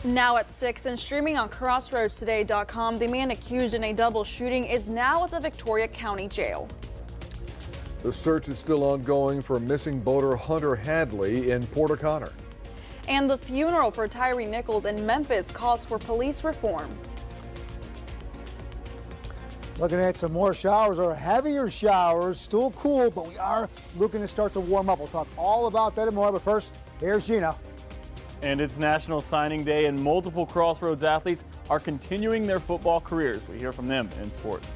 Now at 6 and streaming on crossroadstoday.com, the man accused in a double shooting is now at the Victoria County Jail. The search is still ongoing for missing boater Hunter Hadley in Port O'Connor. And the funeral for Tyree Nichols in Memphis calls for police reform. Looking at some more showers or heavier showers, still cool, but we are looking to start to warm up. We'll talk all about that and more, but first, here's Gina. And it's National Signing Day, and multiple Crossroads athletes are continuing their football careers. We hear from them in sports.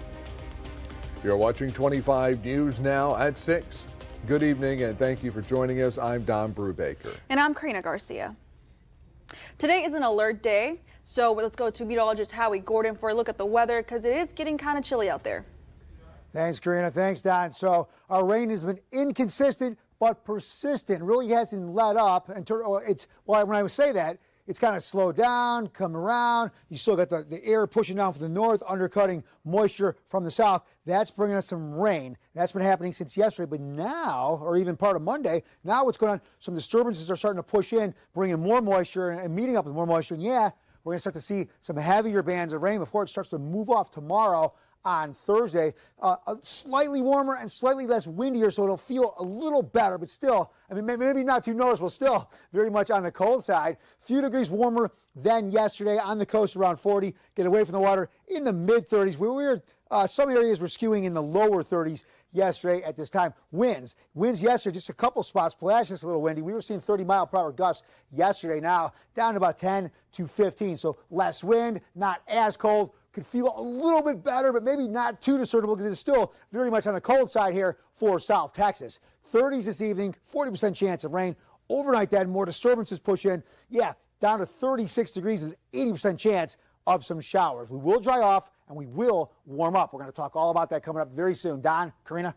You're watching 25 News now at 6. Good evening and thank you for joining us. I'm Don Brubaker. And I'm Karina Garcia. Today is an alert day, so let's go to meteorologist Howie Gordon for a look at the weather because it is getting kind of chilly out there. Thanks, Karina. Thanks, Don. So our rain has been inconsistent but persistent. Really hasn't let up. And when I say that, it's kind of slowed down, come around. You still got the air pushing down from the north, undercutting moisture from the south. That's bringing us some rain. That's been happening since yesterday. But now, or even part of Monday, now what's going on, some disturbances are starting to push in, bringing more moisture and meeting up with more moisture. And yeah, we're going to start to see some heavier bands of rain before it starts to move off tomorrow on Thursday. Slightly warmer and slightly less windier, so it'll feel a little better, but still, I mean, maybe not too noticeable, still very much on the cold side. A few degrees warmer than yesterday on the coast, around 40. Get away from the water in the mid-30s. Some areas were skewing in the lower 30s yesterday at this time. Winds yesterday, just a couple spots, Pulaski, a little windy. We were seeing 30-mile-per-hour gusts yesterday, now down to about 10 to 15. So less wind, not as cold. Could feel a little bit better, but maybe not too discernible because it's still very much on the cold side here for South Texas. 30s this evening, 40% chance of rain. Overnight then, more disturbances push in. Yeah, down to 36 degrees with an 80% chance of some showers. We will dry off and we will warm up. We're going to talk all about that coming up very soon. Don, Karina?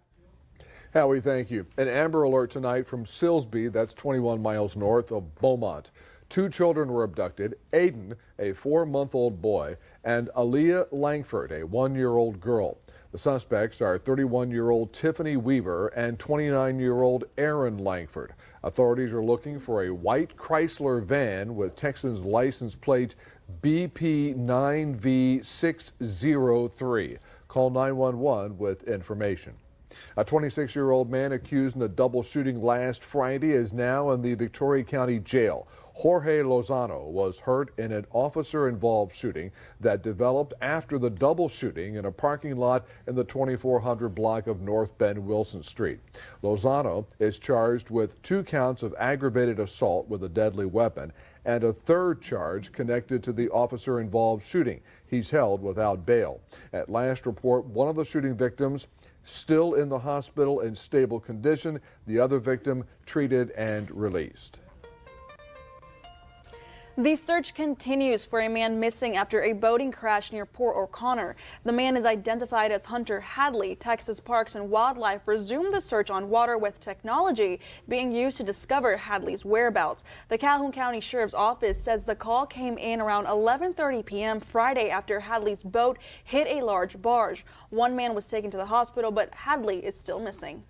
Howie, thank you. An Amber Alert tonight from Silsbee, that's 21 miles north of Beaumont. 2 children were abducted, Aiden, a 4-month-old boy, and Aaliyah Langford, a 1-year-old girl. The suspects are 31-year-old Tiffany Weaver and 29-year-old Aaron Langford. Authorities are looking for a white Chrysler van with Texas license plate BP9V603. Call 911 with information. A 26-year-old man accused in a double shooting last Friday is now in the Victoria County Jail. Jorge Lozano was hurt in an officer-involved shooting that developed after the double shooting in a parking lot in the 2400 block of North Bend Wilson Street. Lozano is charged with 2 counts of aggravated assault with a deadly weapon and a 3rd charge connected to the officer-involved shooting. He's held without bail. At last report, one of the shooting victims still in the hospital in stable condition. The other victim treated and released. The search continues for a man missing after a boating crash near Port O'Connor. The man is identified as Hunter Hadley. Texas Parks and Wildlife resumed the search on water with technology being used to discover Hadley's whereabouts. The Calhoun County Sheriff's Office says the call came in around 11:30 p.m. Friday after Hadley's boat hit a large barge. One man was taken to the hospital, but Hadley is still missing.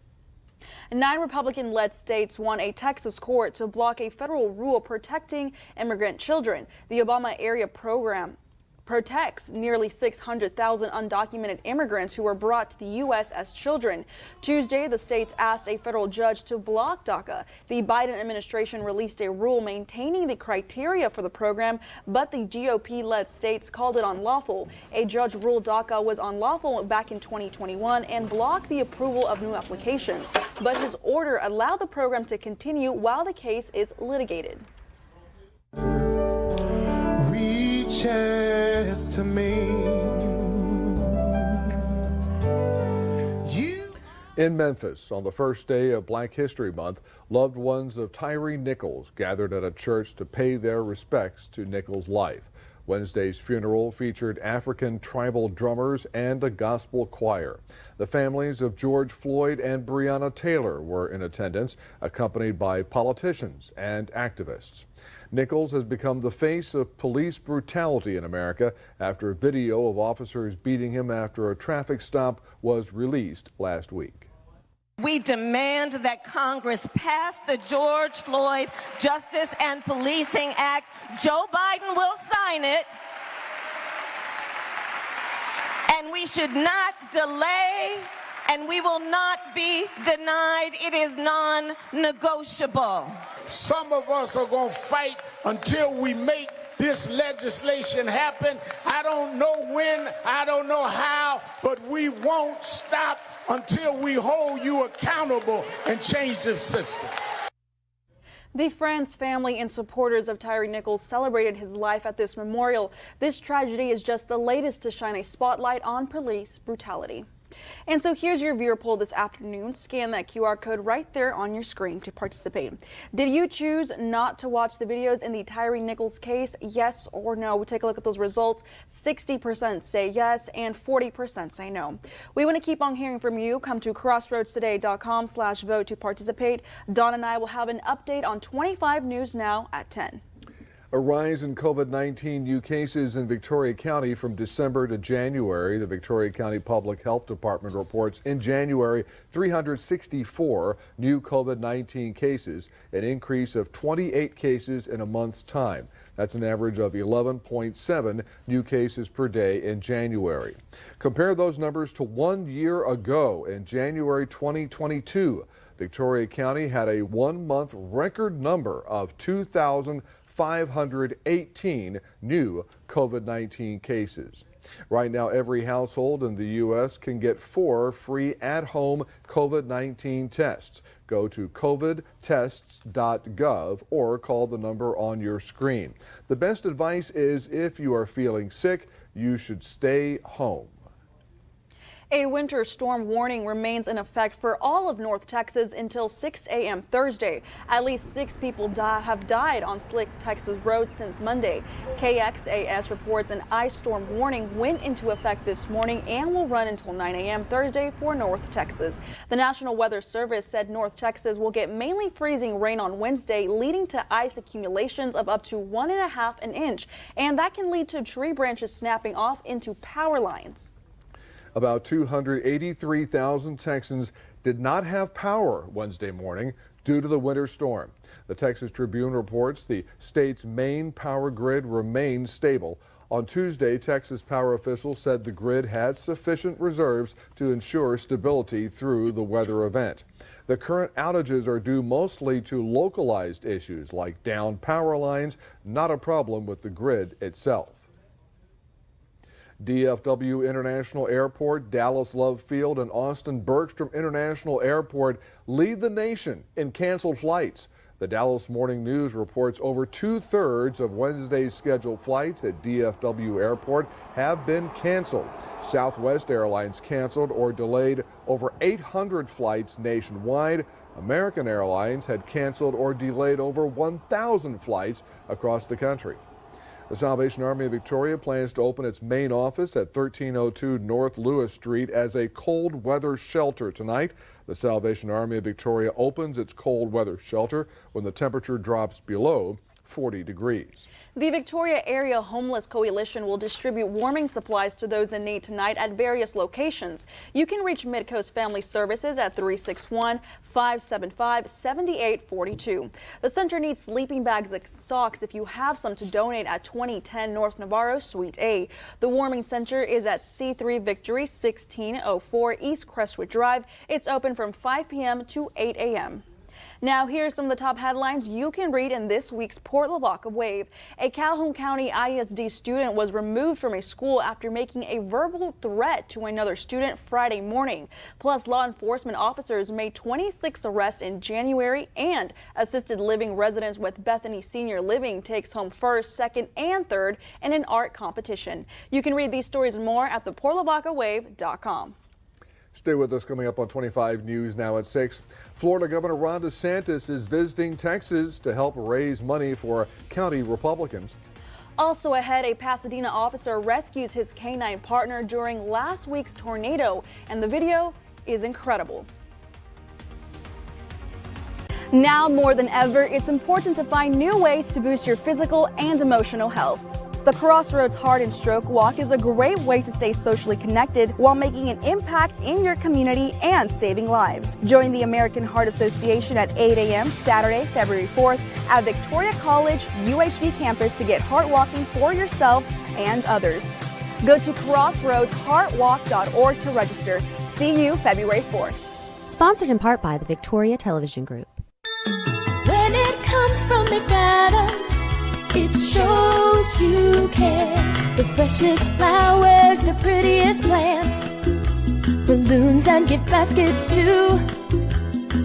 9 Republican-led states won a Texas court to block a federal rule protecting immigrant children. The Obama area program protects nearly 600,000 undocumented immigrants who were brought to the U.S. as children. Tuesday, the states asked a federal judge to block DACA. The Biden administration released a rule maintaining the criteria for the program, but the GOP-led states called it unlawful. A judge ruled DACA was unlawful back in 2021 and blocked the approval of new applications. But his order allowed the program to continue while the case is litigated. Reaches to me. In Memphis, on the first day of Black History Month, loved ones of Tyree Nichols gathered at a church to pay their respects to Nichols' life. Wednesday's funeral featured African tribal drummers and a gospel choir. The families of George Floyd and Breonna Taylor were in attendance, accompanied by politicians and activists. Nichols has become the face of police brutality in America after video of officers beating him after a traffic stop was released last week. We demand that Congress pass the George Floyd Justice and Policing Act. Joe Biden will sign it. And we should not delay, and we will not be denied. It is non-negotiable. Some of us are going to fight until we make this legislation happen. I don't know when, I don't know how, but we won't stop until we hold you accountable and change the system. The friends, family, and supporters of Tyree Nichols celebrated his life at this memorial. This tragedy is just the latest to shine a spotlight on police brutality. And so here's your viewer poll this afternoon. Scan that QR code right there on your screen to participate. Did you choose not to watch the videos in the Tyree Nichols case? Yes or no? We'll take a look at those results. 60% say yes and 40% say no. We want to keep on hearing from you. Come to crossroadstoday.com/vote to participate. Dawn and I will have an update on 25 News Now at 10. A rise in COVID-19 new cases in Victoria County from December to January. The Victoria County Public Health Department reports in January 364 new COVID-19 cases, an increase of 28 cases in a month's time. That's an average of 11.7 new cases per day in January. Compare those numbers to 1 year ago in January 2022. Victoria County had a one-month record number of 2,518 new COVID-19 cases. Right now, every household in the U.S. can get 4 free at-home COVID-19 tests. Go to covidtests.gov or call the number on your screen. The best advice is if you are feeling sick, you should stay home. A winter storm warning remains in effect for all of North Texas until 6 a.m. Thursday. At least 6 people have died on slick Texas roads since Monday. KXAS reports an ice storm warning went into effect this morning and will run until 9 a.m. Thursday for North Texas. The National Weather Service said North Texas will get mainly freezing rain on Wednesday, leading to ice accumulations of up to 1.5 inches, and that can lead to tree branches snapping off into power lines. About 283,000 Texans did not have power Wednesday morning due to the winter storm. The Texas Tribune reports the state's main power grid remains stable. On Tuesday, Texas power officials said the grid had sufficient reserves to ensure stability through the weather event. The current outages are due mostly to localized issues like downed power lines, not a problem with the grid itself. DFW International Airport, Dallas Love Field, and Austin Bergstrom International Airport lead the nation in canceled flights. The Dallas Morning News reports over 2/3 of Wednesday's scheduled flights at DFW Airport have been canceled. Southwest Airlines canceled or delayed over 800 flights nationwide. American Airlines had canceled or delayed over 1,000 flights across the country. The Salvation Army of Victoria plans to open its main office at 1302 North Lewis Street as a cold weather shelter tonight. The Salvation Army of Victoria opens its cold weather shelter when the temperature drops below 40 degrees. The Victoria Area Homeless Coalition will distribute warming supplies to those in need tonight at various locations. You can reach Midcoast Family Services at 361-575-7842. The center needs sleeping bags and socks if you have some to donate at 2010 North Navarro Suite A. The warming center is at C3 Victory 1604 East Crestwood Drive. It's open from 5 p.m. to 8 a.m. Now, here's some of the top headlines you can read in this week's Port Lavaca Wave. A Calhoun County ISD student was removed from a school after making a verbal threat to another student Friday morning. Plus, law enforcement officers made 26 arrests in January, and assisted living residents with Bethany Senior Living takes home first, second, and third in an art competition. You can read these stories and more at theportlavacawave.com. Stay with us. Coming up on 25 News Now at 6. Florida Governor Ron DeSantis is visiting Texas to help raise money for county Republicans. Also ahead, a Pasadena officer rescues his canine partner during last week's tornado, and the video is incredible. Now more than ever, it's important to find new ways to boost your physical and emotional health. The Crossroads Heart and Stroke Walk is a great way to stay socially connected while making an impact in your community and saving lives. Join the American Heart Association at 8 a.m. Saturday, February 4th at Victoria College UHD campus to get heart walking for yourself and others. Go to crossroadsheartwalk.org to register. See you February 4th. Sponsored in part by the Victoria Television Group. When it comes from McAdams, it shows you care. The freshest flowers, the prettiest plants, balloons and gift baskets too.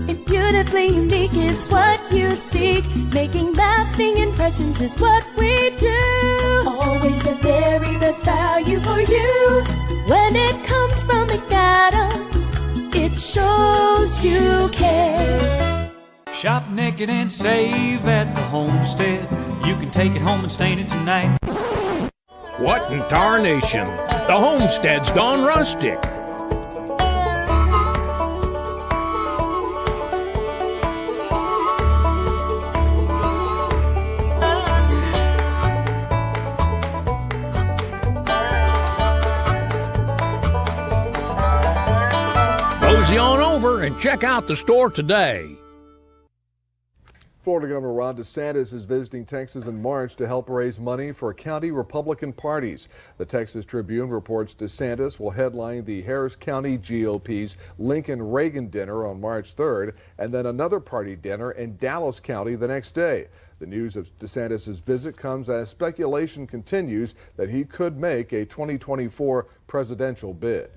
If beautifully unique is what you seek, making lasting impressions is what we do. Always the very best value for you. When it comes from McAdams, it shows you care. Shop naked and save at the Homestead. You can take it home and stain it tonight. What in tarnation? The Homestead's gone rustic. Mosey on over and check out the store today. Florida Governor Ron DeSantis is visiting Texas in March to help raise money for county Republican parties. The Texas Tribune reports DeSantis will headline the Harris County GOP's Lincoln Reagan dinner on March 3rd and then another party dinner in Dallas County the next day. The news of DeSantis' visit comes as speculation continues that he could make a 2024 presidential bid.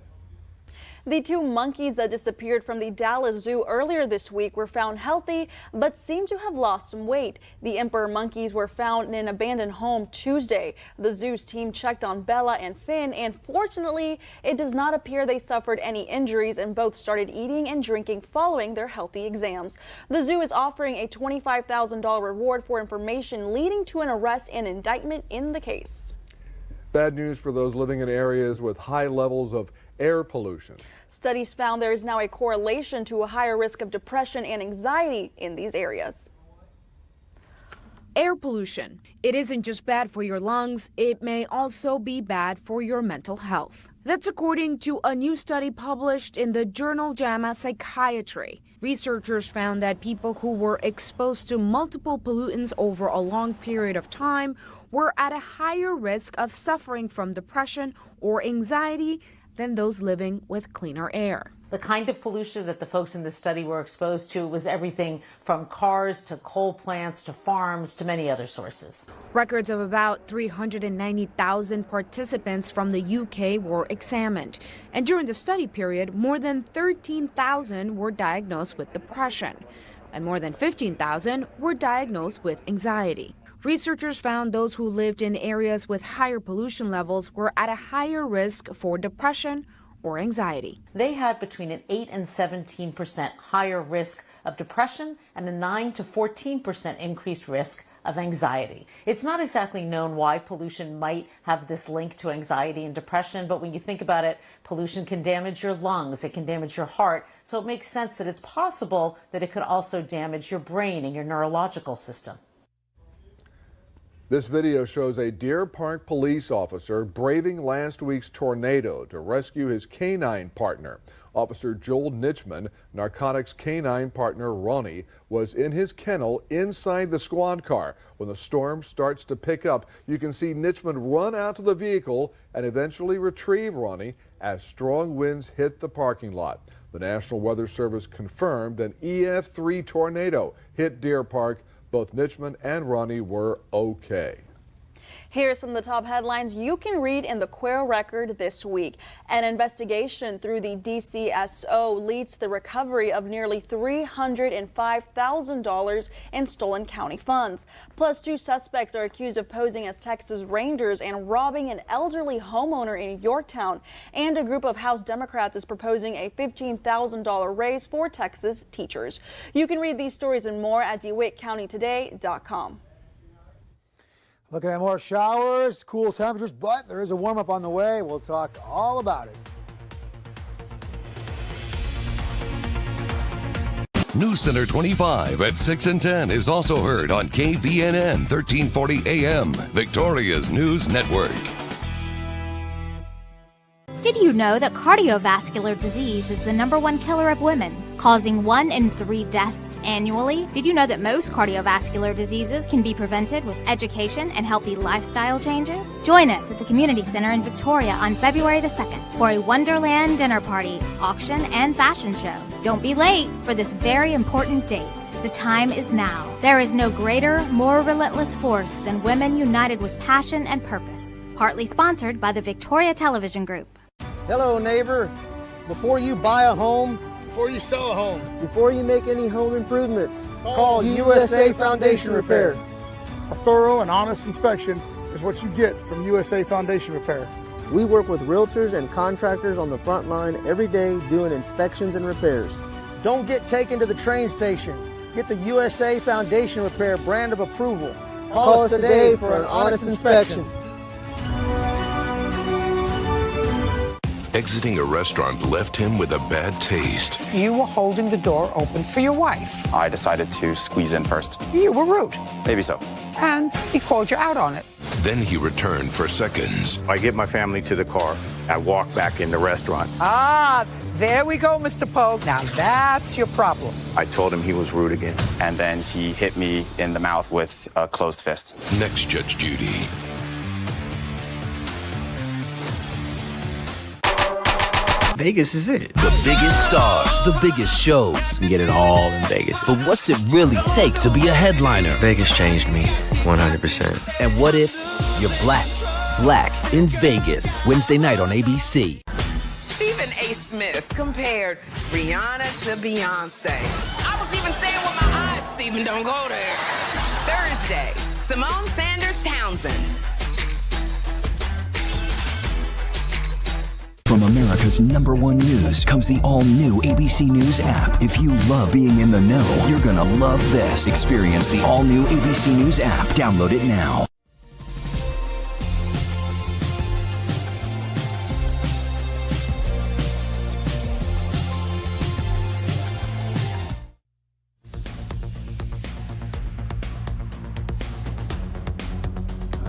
The two monkeys that disappeared from the Dallas Zoo earlier this week were found healthy but seem to have lost some weight. The emperor monkeys were found in an abandoned home Tuesday. The zoo's team checked on Bella and Finn, and fortunately, it does not appear they suffered any injuries, and both started eating and drinking following their healthy exams. The zoo is offering a $25,000 reward for information leading to an arrest and indictment in the case. Bad news for those living in areas with high levels of air pollution. Studies found there is now a correlation to a higher risk of depression and anxiety in these areas. Air pollution. It isn't just bad for your lungs, it may also be bad for your mental health. That's according to a new study published in the journal JAMA Psychiatry. Researchers found that people who were exposed to multiple pollutants over a long period of time were at a higher risk of suffering from depression or anxiety than those living with cleaner air. The kind of pollution that the folks in this study were exposed to was everything from cars to coal plants to farms to many other sources. Records of about 390,000 participants from the UK were examined. And during the study period, more than 13,000 were diagnosed with depression, and more than 15,000 were diagnosed with anxiety. Researchers found those who lived in areas with higher pollution levels were at a higher risk for depression or anxiety. They had between an 8 and 17% higher risk of depression and a 9 to 14% increased risk of anxiety. It's not exactly known why pollution might have this link to anxiety and depression, but when you think about it, pollution can damage your lungs, it can damage your heart, so it makes sense that it's possible that it could also damage your brain and your neurological system. This video shows a Deer Park police officer braving last week's tornado to rescue his canine partner. Officer Joel Nichman, narcotics canine partner Ronnie, was in his kennel inside the squad car. When the storm starts to pick up, you can see Nichman run out to the vehicle and eventually retrieve Ronnie as strong winds hit the parking lot. The National Weather Service confirmed an EF3 tornado hit Deer Park. Both Nichman and Ronnie were okay. Here's some of the top headlines you can read in the Quail Record this week. An investigation through the DCSO leads to the recovery of nearly $305,000 in stolen county funds. Plus, 2 suspects are accused of posing as Texas Rangers and robbing an elderly homeowner in Yorktown. And a group of House Democrats is proposing a $15,000 raise for Texas teachers. You can read these stories and more at DeWittCountyToday.com. Looking at more showers, cool temperatures, but there is a warm-up on the way. We'll talk all about it. News Center 25 at 6 and 10 is also heard on KVNN 1340 AM, Victoria's News Network. Did you know that cardiovascular disease is the #1 killer of women, causing 1 in 3 deaths annually? Did you know that most cardiovascular diseases can be prevented with education and healthy lifestyle changes? Join us at the Community Center in Victoria on February the 2nd for a Wonderland dinner party, auction, and fashion show. Don't be late for this very important date. The time is now. There is no greater, more relentless force than women united with passion and purpose. Partly sponsored by the Victoria Television Group. Hello, neighbor. Before you buy a home, Before you sell a home, before you make any home improvements, call USA Foundation Repair. a thorough and honest inspection is what you get from USA Foundation Repair. We work with realtors and contractors on the front line every day doing inspections and repairs. Don't get taken to the train station. Get the USA Foundation Repair brand of approval. Call us today for an honest inspection. Exiting a restaurant left him with a bad taste. You were holding the door open for your wife. I decided to squeeze in first. You were rude. Maybe so. And he called you out on it. Then he returned for seconds. I get my family to the car. I walk back in the restaurant. Ah, there we go, Mr. Pogue. Now that's your problem. I told him he was rude again. And then he hit me in the mouth with a closed fist. Next, Judge Judy. Vegas is it. The biggest stars, the biggest shows. You get it all in Vegas. But what's it really take to be a headliner? Vegas changed me 100%. And what if you're black? Black in Vegas. Wednesday night on ABC. Stephen A. Smith compared Rihanna to Beyonce. I was even saying with my eyes, Stephen, don't go there. Thursday, Simone Sanders Townsend. From America's #1 news comes the all-new ABC News app. If you love being in the know, you're gonna love this. Experience the all-new ABC News app. Download it now.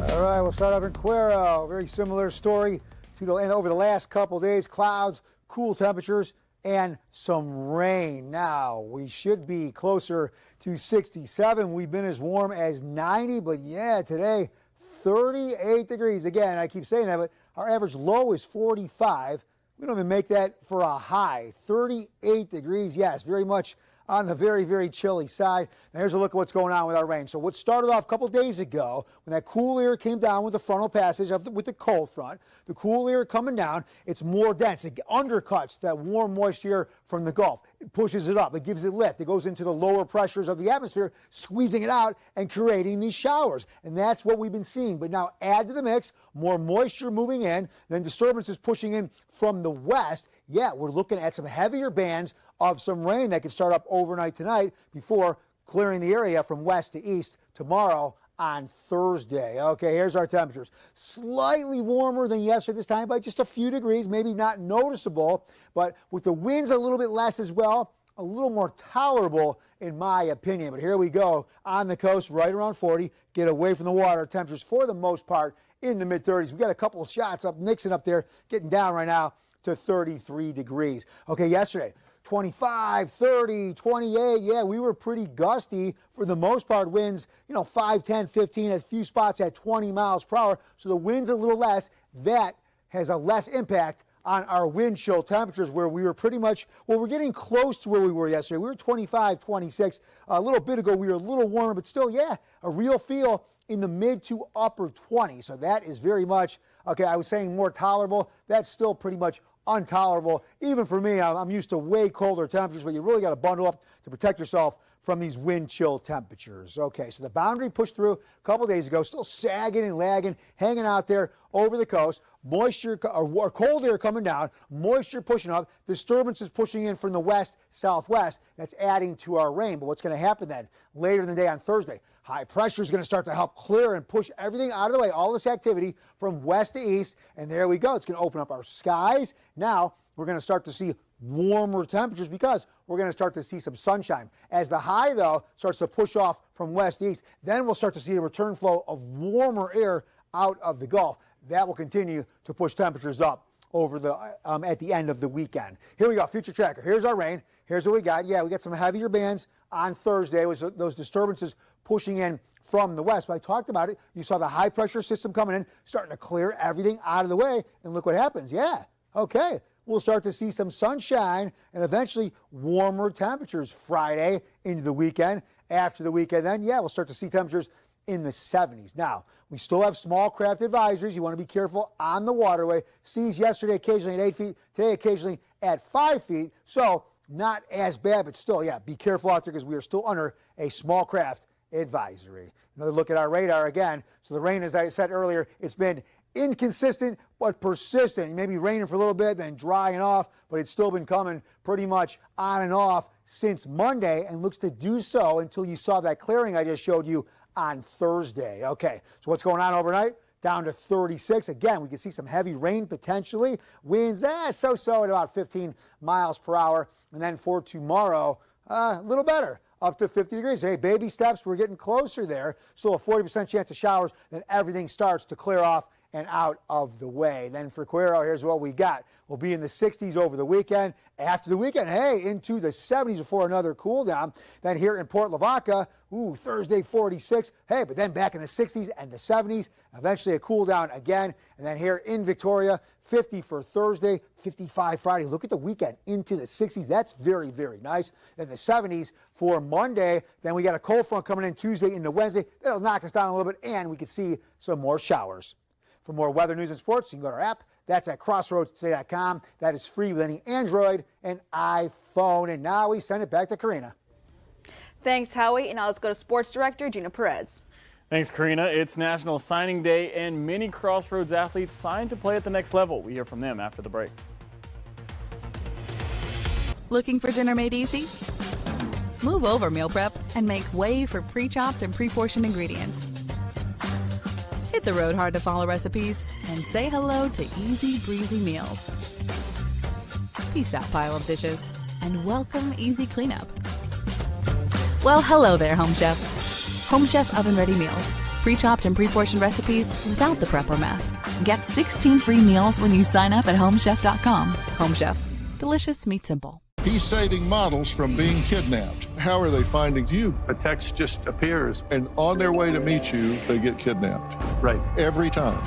All right, we'll start off in Cuero. Very similar story. And over the last couple of days, clouds, cool temperatures, and some rain. Now, we should be closer to 67. We've been as warm as 90, but yeah, today, 38 degrees. Again, I keep saying that, but our average low is 45. We don't even make that for a high. 38 degrees, yes, very much on the very, very chilly side. Now here's a look at what's going on with our rain. So what started off a couple days ago, when that cool air came down with the frontal passage with the cold front, the cool air coming down, it's more dense. It undercuts that warm moisture from the Gulf. It pushes it up. It gives it lift. It goes into the lower pressures of the atmosphere, squeezing it out and creating these showers. And that's what we've been seeing. But now add to the mix, more moisture moving in, then disturbances pushing in from the west. Yeah, we're looking at some heavier bands of some rain that could start up overnight tonight before clearing the area from west to east tomorrow on Thursday. Okay, here's our temperatures. Slightly warmer than yesterday this time by just a few degrees, maybe not noticeable, but with the winds a little bit less as well, a little more tolerable in my opinion. But here we go on the coast, right around 40. Get away from the water. Temperatures for the most part in the mid-30s. We got a couple of shots up, Nixon up there, getting down right now to 33 degrees. Okay, yesterday, 25, 30, 28. Yeah, we were pretty gusty for the most part. Winds, 5, 10, 15, a few spots at 20 miles per hour. So the wind's a little less. That has a less impact on our wind chill temperatures where we were pretty much, we're getting close to where we were yesterday. We were 25, 26. A little bit ago, we were a little warmer, but still, yeah, a real feel in the mid to upper 20s. So that is very much, okay, I was saying more tolerable. That's still pretty much intolerable. Even for me, I'm used to way colder temperatures, but you really got to bundle up to protect yourself from these wind chill temperatures. Okay, so the boundary pushed through a couple days ago, still sagging and lagging, hanging out there over the coast. Moisture or cold air coming down, moisture pushing up, disturbances pushing in from the west, southwest. That's adding to our rain. But what's going to happen then later in the day on Thursday? High pressure is going to start to help clear and push everything out of the way, all this activity from west to east. And there we go. It's going to open up our skies. Now we're going to start to see warmer temperatures because we're going to start to see some sunshine. As the high, though, starts to push off from west to east, then we'll start to see a return flow of warmer air out of the Gulf. That will continue to push temperatures up over the at the end of the weekend. Here we go, future tracker. Here's our rain. Here's what we got. Yeah, we got some heavier bands on Thursday with those disturbances pushing in from the west. But I talked about it. You saw the high pressure system coming in, starting to clear everything out of the way. And look what happens. Yeah, okay. We'll start to see some sunshine and eventually warmer temperatures Friday into the weekend. After the weekend, then, yeah, we'll start to see temperatures in the 70s. Now, we still have small craft advisories. You want to be careful on the waterway. Seas yesterday occasionally at 8 feet, today occasionally at 5 feet. So not as bad, but still, yeah, be careful out there because we are still under a small craft advisory. Another look at our radar again. So the rain, as I said earlier, it's been inconsistent but persistent. Maybe raining for a little bit, then drying off, but it's still been coming pretty much on and off since Monday and looks to do so until you saw that clearing I just showed you on Thursday. Okay, so what's going on overnight? Down to 36. Again, we can see some heavy rain potentially. Winds, so-so at about 15 miles per hour. And then for tomorrow, a little better, up to 50 degrees. Hey, baby steps, we're getting closer there. Still a 40% chance of showers. Then everything starts to clear off and out of the way. Then for Cuero, here's what we got. We'll be in the 60s over the weekend. After the weekend, hey, into the 70s before another cool down. Then here in Port Lavaca, Thursday 46. Hey, but then back in the 60s and the 70s. Eventually a cool down again. And then here in Victoria, 50 for Thursday, 55 Friday. Look at the weekend into the 60s. That's very, very nice. Then the 70s for Monday. Then we got a cold front coming in Tuesday into Wednesday. That'll knock us down a little bit, and we can see some more showers. For more weather, news, and sports, you can go to our app. That's at crossroadstoday.com. That is free with any Android and iPhone. And now we send it back to Karina. Thanks, Howie. And now let's go to Sports Director Gina Perez. Thanks, Karina. It's National Signing Day, and many Crossroads athletes signed to play at the next level. We hear from them after the break. Looking for dinner made easy? Move over meal prep and make way for pre-chopped and pre-portioned ingredients. Hit the road hard to follow recipes and say hello to easy breezy meals. Peace out, pile of dishes, and welcome easy cleanup. Well, hello there, Home Chef. Home Chef oven-ready meals, pre-chopped and pre-portioned recipes without the prep or mess. Get 16 free meals when you sign up at homechef.com. Home Chef, delicious meat simple. He's saving models from being kidnapped. How are they finding you? A text just appears. And on their way to meet you, they get kidnapped. Right. Every time.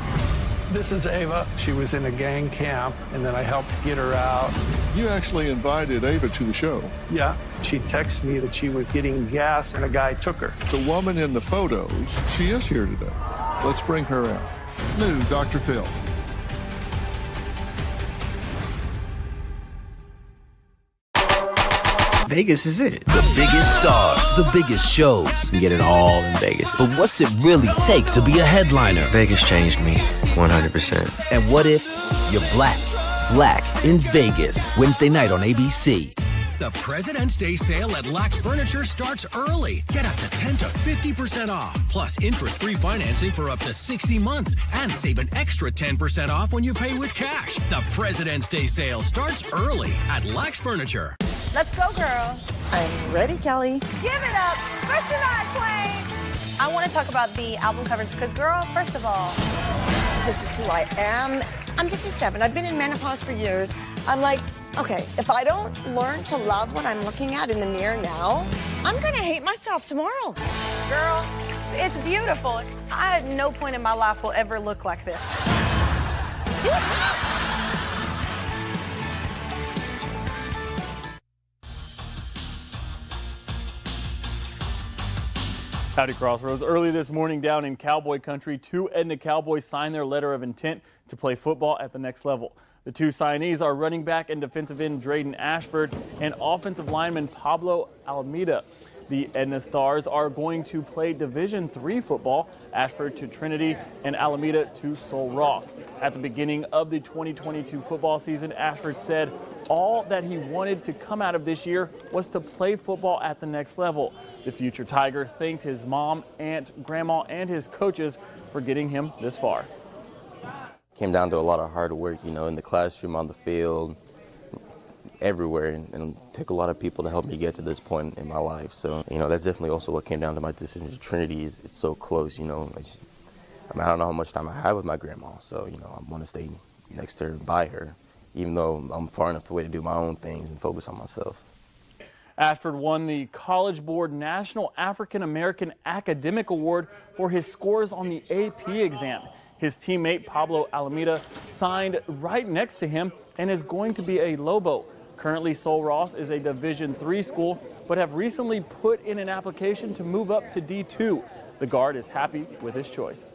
This is Ava. She was in a gang camp, and then I helped get her out. You actually invited Ava to the show. Yeah. She texted me that she was getting gas, and a guy took her. The woman in the photos, she is here today. Let's bring her out. New Dr. Phil. Vegas is it. The biggest stars, the biggest shows. You get it all in Vegas. But what's it really take to be a headliner? Vegas changed me 100%. And what if you're black? Black in Vegas. Wednesday night on ABC. The President's Day sale at Lax Furniture starts early. Get up to 10 to 50% off, plus interest-free financing for up to 60 months, and save an extra 10% off when you pay with cash. The President's Day sale starts early at Lax Furniture. Let's go, girls. I'm ready, Kelly. Give it up for Shania Twain. I want to talk about the album covers because, girl, first of all, this is who I am. I'm 57. I've been in menopause for years. I'm like, okay, if I don't learn to love what I'm looking at in the mirror now, I'm going to hate myself tomorrow. Girl, it's beautiful. I at no point in my life will ever look like this. Howdy, Crossroads. Early this morning down in Cowboy Country, 2 Edna Cowboys signed their letter of intent to play football at the next level. The 2 signees are running back and defensive end Drayden Ashford and offensive lineman Pablo Almeida. The Edna Stars are going to play Division III football, Ashford to Trinity and Alameda to Sol Ross. At the beginning of the 2022 football season, Ashford said all that he wanted to come out of this year was to play football at the next level. The future Tiger thanked his mom, aunt, grandma, and his coaches for getting him this far. Came down to a lot of hard work, you know, in the classroom, on the field, everywhere, and it took a lot of people to help me get to this point in my life. So, you know, that's definitely also what came down to my decision to Trinity. Is it's so close, you know. I don't know how much time I have with my grandma, so, you know, I want to stay next to her, by her, even though I'm far enough away to do my own things and focus on myself. Ashford won the College Board National African American Academic Award for his scores on the AP exam. His teammate Pablo Alameda signed right next to him and is going to be a Lobo. Currently, Sol Ross is a Division III school, but have recently put in an application to move up to D2. The guard is happy with his choice.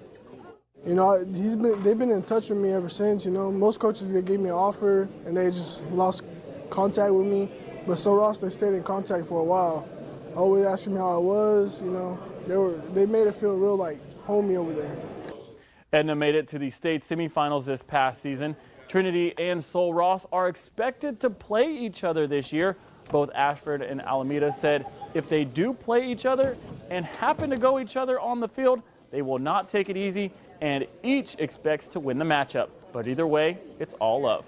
You know, they've been in touch with me ever since. You know, most coaches, they gave me an offer and they just lost contact with me. But Sol Ross, they stayed in contact for a while, always asking me how I was. You know, they made it feel real like homey over there. Edna made it to the state semifinals this past season. Trinity and Sol Ross are expected to play each other this year. Both Ashford and Alameda said if they do play each other and happen to go each other on the field, they will not take it easy, and each expects to win the matchup. But either way, it's all love.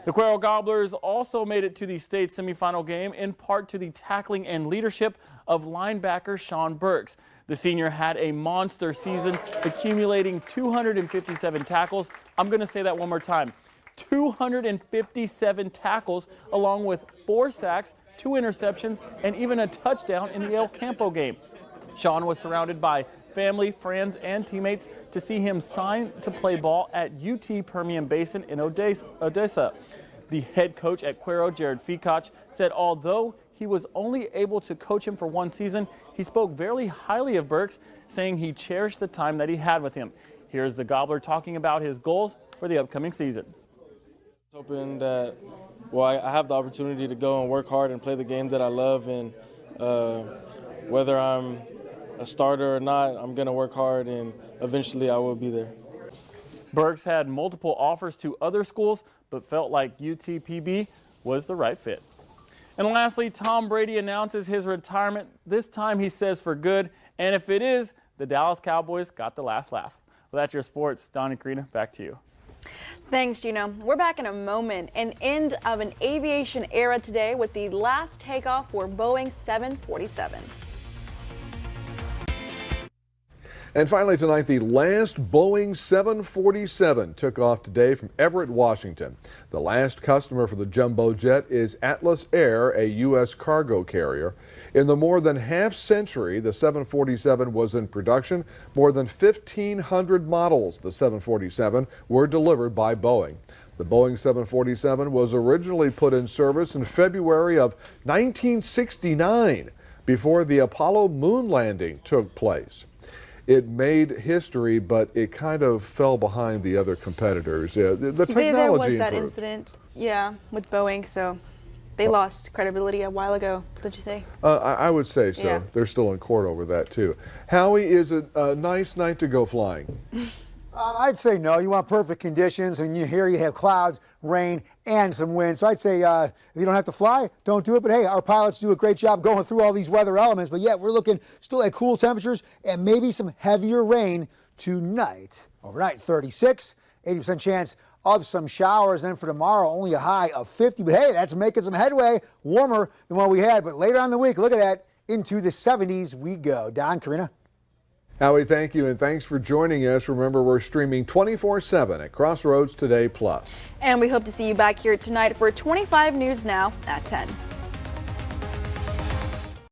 The Cuero Gobblers also made it to the state semifinal game in part to the tackling and leadership of linebacker Sean Burks. The senior had a monster season, accumulating 257 tackles. I'm going to say that one more time. 257 tackles, along with 4 sacks, 2 interceptions, and even a touchdown in the El Campo game. Sean was surrounded by family, friends, and teammates to see him sign to play ball at UT Permian Basin in Odessa. The head coach at Cuero, Jared Fekoch, said although he was only able to coach him for 1 season, he spoke very highly of Burks, saying he cherished the time that he had with him. Here's the Gobbler talking about his goals for the upcoming season. Hoping that, well, I have the opportunity to go and work hard and play the game that I love, and whether I'm a starter or not, I'm going to work hard, and eventually I will be there. Burks had multiple offers to other schools, but felt like UTPB was the right fit. And lastly, Tom Brady announces his retirement. This time he says for good, and if it is, the Dallas Cowboys got the last laugh. Well, that's your sports. Don and Karina, back to you. Thanks, Gino. We're back in a moment. An end of an aviation era today with the last takeoff for Boeing 747. And finally tonight, the last Boeing 747 took off today from Everett, Washington. The last customer for the jumbo jet is Atlas Air, a U.S. cargo carrier. In the more than half century the 747 was in production, more than 1,500 models of the 747 were delivered by Boeing. The Boeing 747 was originally put in service in February of 1969, before the Apollo moon landing took place. It made history, but it kind of fell behind the other competitors. The technology There was improved. that incident, with Boeing, so they lost credibility a while ago, don't you think? I would say so. Yeah. They're still in court over that, too. Howie, is it a nice night to go flying? I'd say no. You want perfect conditions, and here you have clouds, rain, and some wind. So I'd say if you don't have to fly, don't do it. But hey, our pilots do a great job going through all these weather elements. But yet we're looking still at cool temperatures and maybe some heavier rain tonight. Overnight, 36, 80% chance of some showers. And then for tomorrow, only a high of 50. But hey, that's making some headway, warmer than what we had. But later on in the week, look at that, into the 70s we go. Don, Karina. Howie, thank you, and thanks for joining us. Remember, we're streaming 24/7 at Crossroads Today Plus. And we hope to see you back here tonight for 25 News Now at 10.